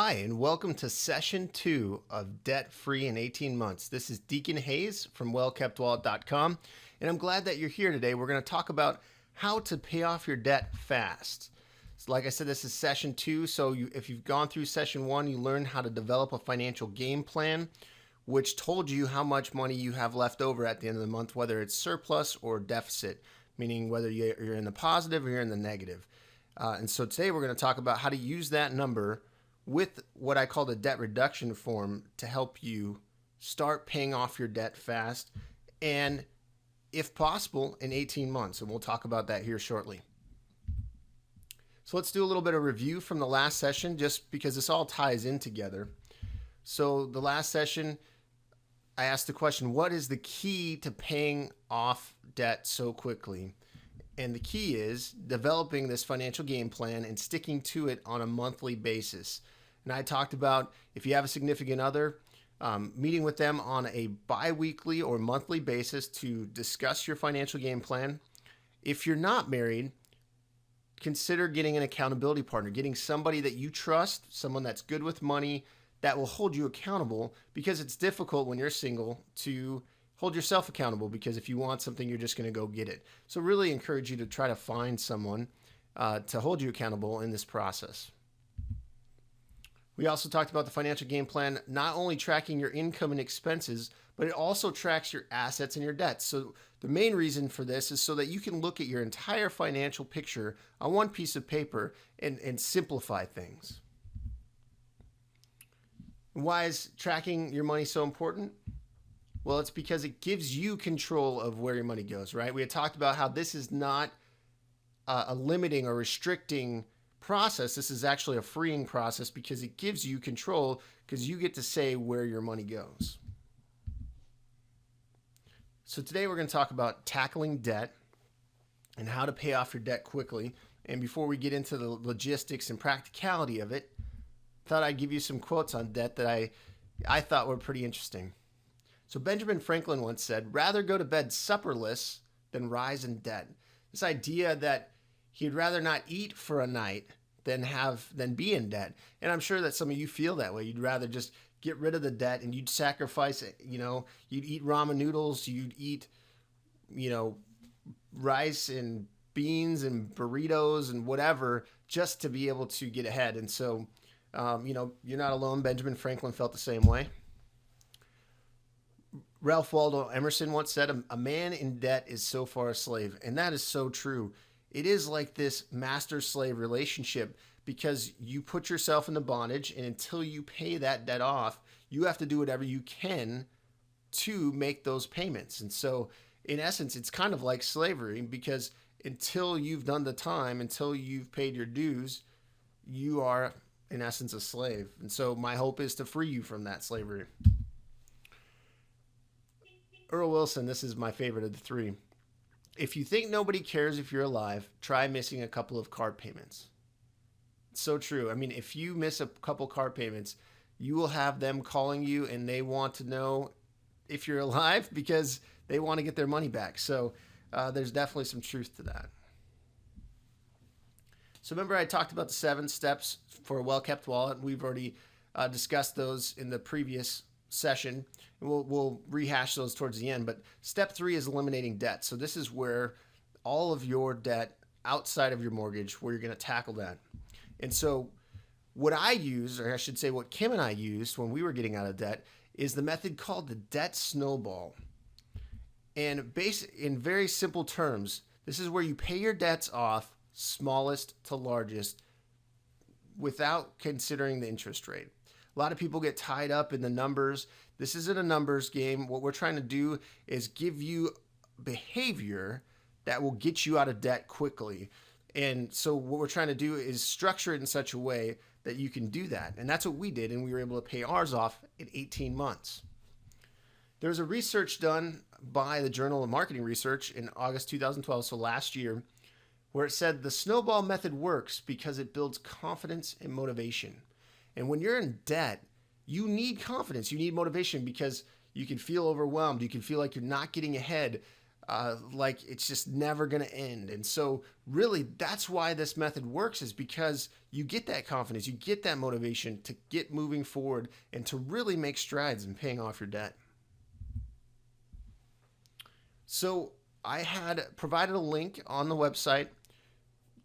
Hi, and welcome to session 2 of Debt Free in 18 Months. This is Deacon Hayes from wellkeptwallet.com, and I'm glad that you're here today. We're going to talk about how to pay off your debt fast. So like I said, this is session 2, so if you've gone through session 1, you learned how to develop a financial game plan, which told you how much money you have left over at the end of the month, whether it's surplus or deficit, meaning whether you're in the positive or you're in the negative. And so today we're going to talk about how to use that number with what I call the debt reduction form to help you start paying off your debt fast and, if possible, in 18 months. And we'll talk about that here shortly. So let's do a little bit of review from the last session, just because this all ties in together. So the last session, I asked the question, what is the key to paying off debt so quickly? And the key is developing this financial game plan and sticking to it on a monthly basis. And I talked about, if you have a significant other, meeting with them on a bi-weekly or monthly basis to discuss your financial game plan. If you're not married, consider getting an accountability partner, getting somebody that you trust, someone that's good with money, that will hold you accountable, because it's difficult when you're single to hold yourself accountable, because if you want something, you're just going to go get it. So really encourage you to try to find someone to hold you accountable in this process. We also talked about the financial game plan, not only tracking your income and expenses, but it also tracks your assets and your debts. So the main reason for this is so that you can look at your entire financial picture on one piece of paper and simplify things. Why is tracking your money so important? Well, it's because it gives you control of where your money goes, right? We had talked about how this is not a limiting or restricting process. This is actually a freeing process, because it gives you control, because you get to say where your money goes. So today we're going to talk about tackling debt and how to pay off your debt quickly. And before we get into the logistics and practicality of it, I thought I'd give you some quotes on debt that I thought were pretty interesting. So Benjamin Franklin once said, "Rather go to bed supperless than rise in debt." This idea that he'd rather not eat for a night than be in debt. And I'm sure that some of you feel that way. You'd rather just get rid of the debt, and you'd sacrifice it. You'd eat ramen noodles, you'd eat, rice and beans and burritos and whatever, just to be able to get ahead. And so, you're not alone. Benjamin Franklin felt the same way. Ralph Waldo Emerson once said, "A man in debt is so far a slave." And that is so true. It is like this master-slave relationship, because you put yourself into bondage, and until you pay that debt off, you have to do whatever you can to make those payments. And so, in essence, it's kind of like slavery, because until you've done the time, until you've paid your dues, you are, in essence, a slave. And so my hope is to free you from that slavery. Earl Wilson, this is my favorite of the three. "If you think nobody cares if you're alive, try missing a couple of car payments." It's so true. I mean, if you miss a couple car payments, you will have them calling you, and they want to know if you're alive, because they want to get their money back. So there's definitely some truth to that. So remember, I talked about the 7 steps for a well-kept wallet. We've already discussed those in the previous session. We'll rehash those towards the end. But step 3 is eliminating debt. So this is where all of your debt outside of your mortgage, where you're going to tackle that. And so what I use, or I should say what Kim and I used when we were getting out of debt, is the method called the Debt Snowball. And in very simple terms, this is where you pay your debts off, smallest to largest, without considering the interest rate. A lot of people get tied up in the numbers. This isn't a numbers game. What we're trying to do is give you behavior that will get you out of debt quickly. And so what we're trying to do is structure it in such a way that you can do that. And that's what we did, and we were able to pay ours off in 18 months. There was a research done by the Journal of Marketing Research in August 2012, so last year, where it said the snowball method works because it builds confidence and motivation. And when you're in debt, you need confidence, you need motivation, because you can feel overwhelmed, you can feel like you're not getting ahead. like it's just never going to end. And so really that's why this method works, is because you get that confidence, you get that motivation to get moving forward and to really make strides in paying off your debt. So I had provided a link on the website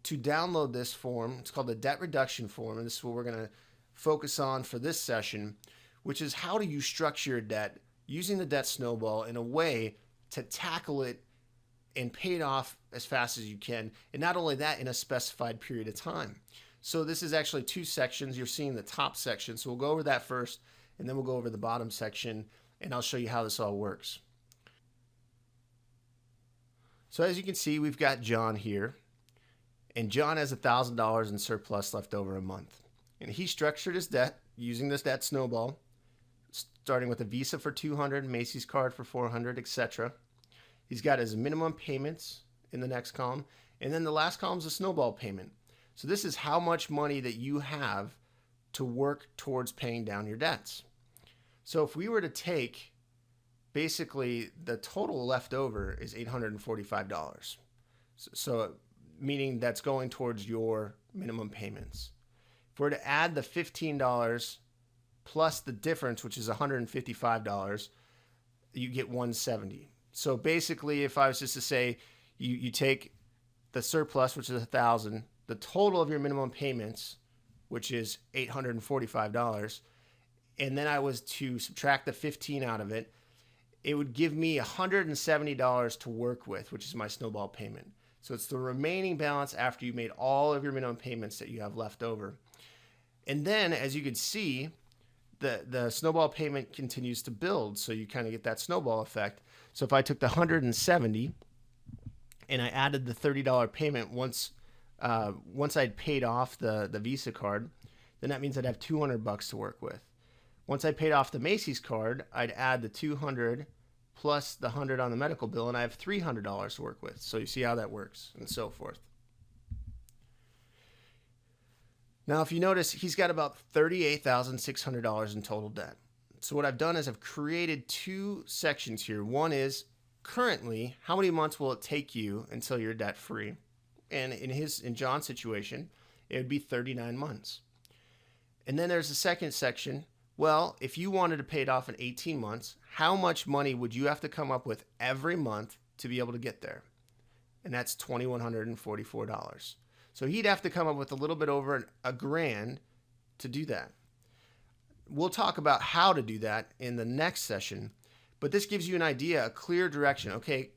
to download this form. It's called the debt reduction form, and this is what we're going to focus on for this session, which is how do you structure your debt using the debt snowball in a way to tackle it and pay it off as fast as you can. And not only that, in a specified period of time. So this is actually two sections. You're seeing the top section. So we'll go over that first, and then we'll go over the bottom section, and I'll show you how this all works. So as you can see, we've got John here, and John has $1,000 in surplus left over a month. And he structured his debt using this debt snowball, starting with a Visa for $200, Macy's card for $400, etc. He's got his minimum payments in the next column, and then the last column is a snowball payment. So this is how much money that you have to work towards paying down your debts. So if we were to take, basically the total left over is $845. So meaning that's going towards your minimum payments. If we're to add the $15 plus the difference, which is $155, you get $170. So basically, if I was just to say you take the surplus, which is $1,000, the total of your minimum payments, which is $845, and then I was to subtract the 15 out of it, it would give me $170 to work with, which is my snowball payment. So it's the remaining balance after you made all of your minimum payments that you have left over. And then, as you can see, the snowball payment continues to build, so you kind of get that snowball effect. So if I took the $170 and I added the $30 payment once I'd paid off the Visa card, then that means I'd have $200 to work with. Once I paid off the Macy's card, I'd add the $200 plus the $100 on the medical bill, and I have $300 to work with. So you see how that works, and so forth. Now, if you notice, he's got about $38,600 in total debt. So what I've done is I've created two sections here. One is currently, how many months will it take you until you're debt free? And in John's situation, it would be 39 months. And then there's a second section. Well, if you wanted to pay it off in 18 months, how much money would you have to come up with every month to be able to get there? And that's $2,144. So he'd have to come up with a little bit over $1,000 to do that. We'll talk about how to do that in the next session, but this gives you an idea, a clear direction. Okay,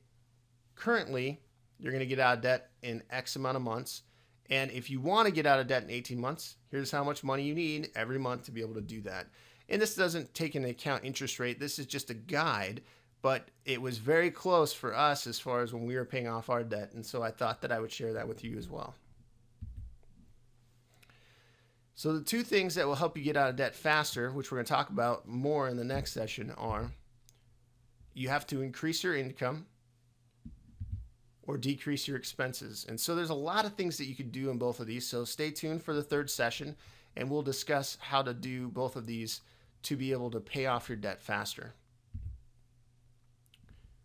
currently you're going to get out of debt in X amount of months, and if you want to get out of debt in 18 months, here's how much money you need every month to be able to do that. And this doesn't take into account interest rate. This is just a guide, but it was very close for us as far as when we were paying off our debt, and so I thought that I would share that with you as well. So the two things that will help you get out of debt faster, which we're going to talk about more in the next session, are you have to increase your income or decrease your expenses. And so there's a lot of things that you could do in both of these. So stay tuned for the third session, and we'll discuss how to do both of these to be able to pay off your debt faster.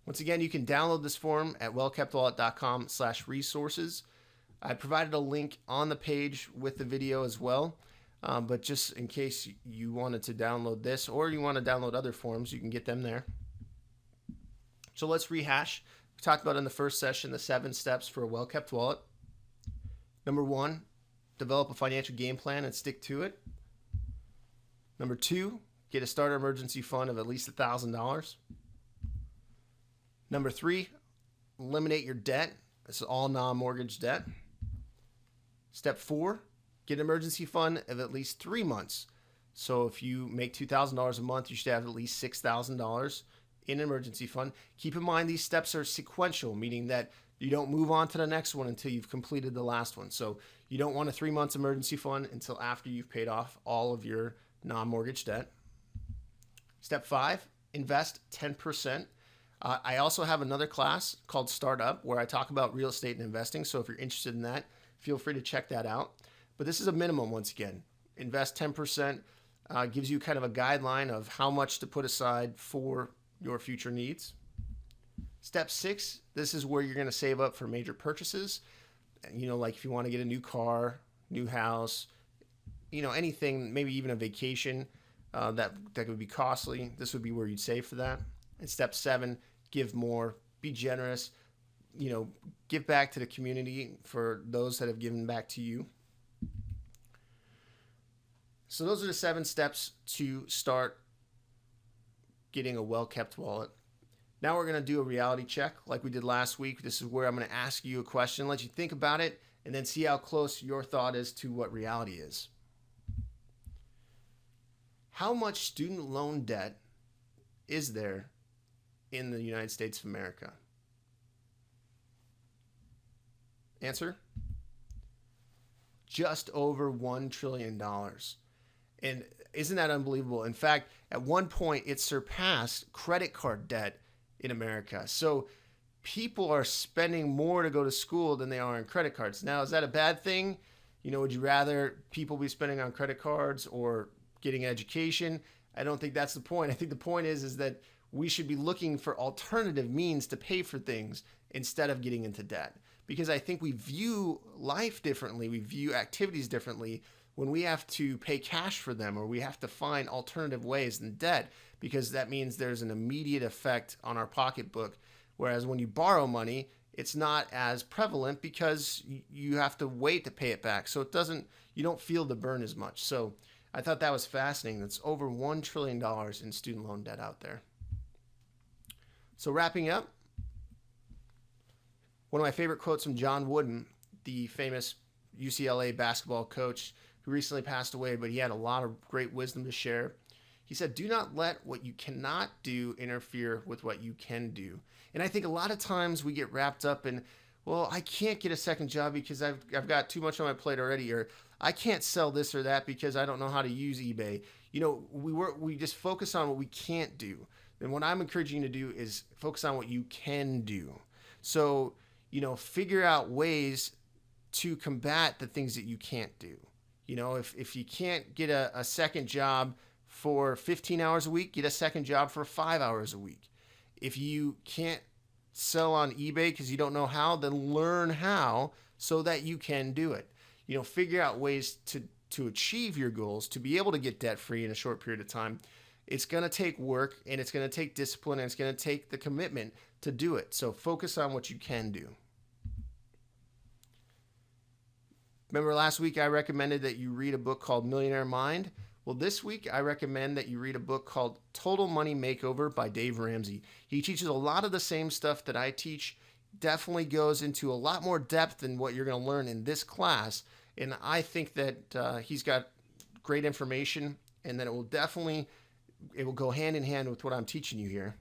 Once again, you can download this form at wellkeptwallet.com/resources. I provided a link on the page with the video as well, but just in case you wanted to download this or you want to download other forms, you can get them there. So let's rehash. We talked about in the first session the 7 steps for a well-kept wallet. Number 1, develop a financial game plan and stick to it. Number 2, get a starter emergency fund of at least $1,000. Number 3, eliminate your debt. This is all non-mortgage debt. Step 4, get an emergency fund of at least 3 months. So if you make $2,000 a month, you should have at least $6,000 in an emergency fund. Keep in mind these steps are sequential, meaning that you don't move on to the next one until you've completed the last one. So you don't want a 3 months emergency fund until after you've paid off all of your non-mortgage debt. Step 5, invest 10%. I also have another class called Startup where I talk about real estate and investing. So if you're interested in that, feel free to check that out. But this is a minimum once again. Invest 10%, gives you kind of a guideline of how much to put aside for your future needs. Step 6, this is where you're going to save up for major purchases. Like if you want to get a new car, new house, anything, maybe even a vacation that could be costly. This would be where you'd save for that. And step 7, give more, be generous, give back to the community for those that have given back to you. So those are the 7 steps to start getting a well-kept wallet. Now we're going to do a reality check like we did last week. This is where I'm going to ask you a question, let you think about it, and then see how close your thought is to what reality is. How much student loan debt is there in the United States of America? Answer? Just over $1 trillion. And isn't that unbelievable? In fact, at one point, it surpassed credit card debt in America. So people are spending more to go to school than they are on credit cards. Now, is that a bad thing? Would you rather people be spending on credit cards or getting an education? I don't think that's the point. I think the point is that we should be looking for alternative means to pay for things instead of getting into debt. Because I think we view life differently. We view activities differently when we have to pay cash for them, or we have to find alternative ways than debt, because that means there's an immediate effect on our pocketbook. Whereas when you borrow money, it's not as prevalent because you have to wait to pay it back. So you don't feel the burn as much. So I thought that was fascinating. That's over $1 trillion in student loan debt out there. So wrapping up, one of my favorite quotes from John Wooden, the famous UCLA basketball coach who recently passed away, but he had a lot of great wisdom to share. He said, "Do not let what you cannot do interfere with what you can do." And I think a lot of times we get wrapped up in, well, I can't get a second job because I've got too much on my plate already, or I can't sell this or that because I don't know how to use eBay. We just focus on what we can't do. And what I'm encouraging you to do is focus on what you can do. So, figure out ways to combat the things that you can't do. If you can't get a second job for 15 hours a week, get a second job for 5 hours a week. If you can't sell on eBay because you don't know how, then learn how so that you can do it. Figure out ways to achieve your goals, to be able to get debt free in a short period of time. It's going to take work, and it's going to take discipline, and it's going to take the commitment to do it. So focus on what you can do. Remember last week I recommended that you read a book called Millionaire Mind? Well, this week I recommend that you read a book called Total Money Makeover by Dave Ramsey. He teaches a lot of the same stuff that I teach, definitely goes into a lot more depth than what you're going to learn in this class. And I think that he's got great information, and that it will go hand in hand with what I'm teaching you here.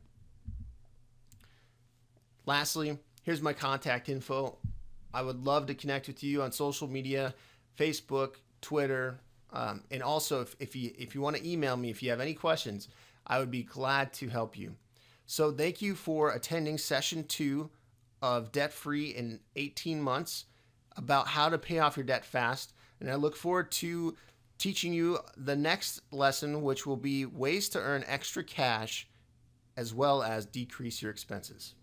Lastly, here's my contact info. I would love to connect with you on social media, Facebook, Twitter, and also if you want to email me, if you have any questions, I would be glad to help you. So thank you for attending session 2 of Debt Free in 18 months, about how to pay off your debt fast. And I look forward to teaching you the next lesson, which will be ways to earn extra cash as well as decrease your expenses.